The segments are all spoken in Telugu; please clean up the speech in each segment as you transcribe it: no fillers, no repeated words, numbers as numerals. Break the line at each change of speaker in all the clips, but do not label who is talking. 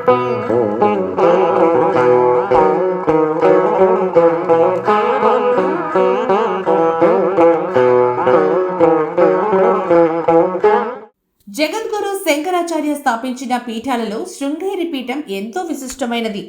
జగద్గురు శంకరాచార్య స్థాపించిన పీఠాలలో శృంగేరి పీఠం ఎంతో విశిష్టమైనది.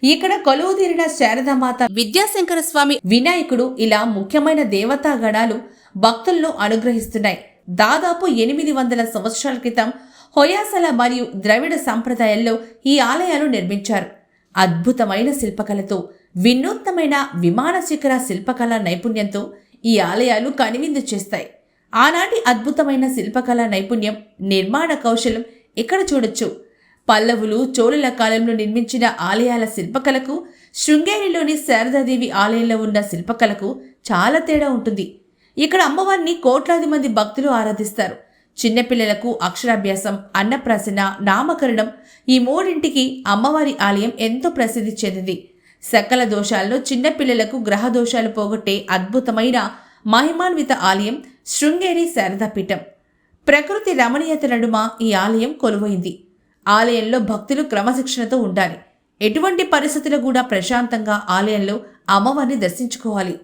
ఇక్కడ కొలువుదీరిన శారదామాత, విద్యాశంకర స్వామి, వినాయకుడు ఇలా ముఖ్యమైన దేవతా గణాలు భక్తులను అనుగ్రహిస్తున్నాయి. దాదాపు 800 సంవత్సరాల క్రితం హొయసల మరియు ద్రవిడ సంప్రదాయాల్లో ఈ ఆలయాలు నిర్మించారు. అద్భుతమైన శిల్పకళతో, వినూత్నమైన విమాన శిఖర శిల్పకళ నైపుణ్యంతో ఈ ఆలయాలు కనువిందు చేస్తాయి. ఆనాటి అద్భుతమైన శిల్పకళా నైపుణ్యం, నిర్మాణ కౌశలం ఇక్కడ చూడొచ్చు. పల్లవులు, చోళుల కాలంలో నిర్మించిన ఆలయాల శిల్పకళకు శృంగేరిలోని శారదాదేవి ఆలయంలో ఉన్న శిల్పకళకు చాలా తేడా ఉంటుంది. ఇక్కడ అమ్మవారిని కోట్లాది మంది భక్తులు ఆరాధిస్తారు. చిన్నపిల్లలకు అక్షరాభ్యాసం, అన్నప్రాసన, నామకరణం ఈ మూడింటికి అమ్మవారి ఆలయం ఎంతో ప్రసిద్ధి చెందింది. సకల దోషాల్లో చిన్నపిల్లలకు గ్రహ దోషాలు పోగొట్టే అద్భుతమైన మహిమాన్విత ఆలయం శృంగేరి శారదాపీఠం. ప్రకృతి రమణీయత నడుమ ఈ ఆలయం కొలువైంది. ఆలయంలో భక్తులు క్రమశిక్షణతో ఉండాలి. ఎటువంటి పరిస్థితులు కూడా ప్రశాంతంగా ఆలయంలో అమ్మవారిని దర్శించుకోవాలి.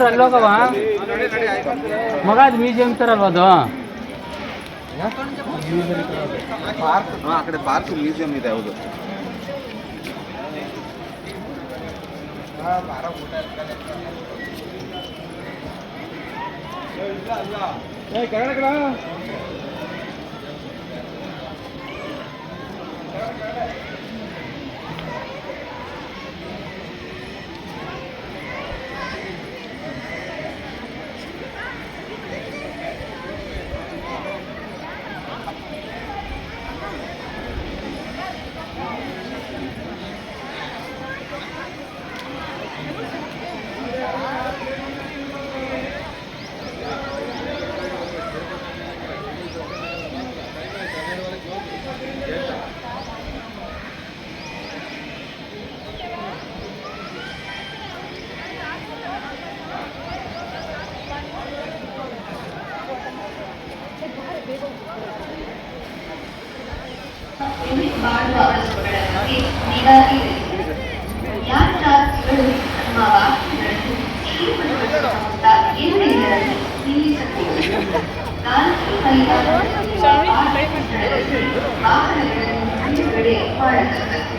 ಅಲ್ಲೋಗವ ಮಗ ಅದು ಮ್ಯೂಸಿಯಂ ತರಲ್ವ ಅದು
ಆ ಕಡೆ ಪಾರ್ಕ್ ಮ್ಯೂಸಿಯಂ ಇದೆ. ಹೌದು.
Sorry,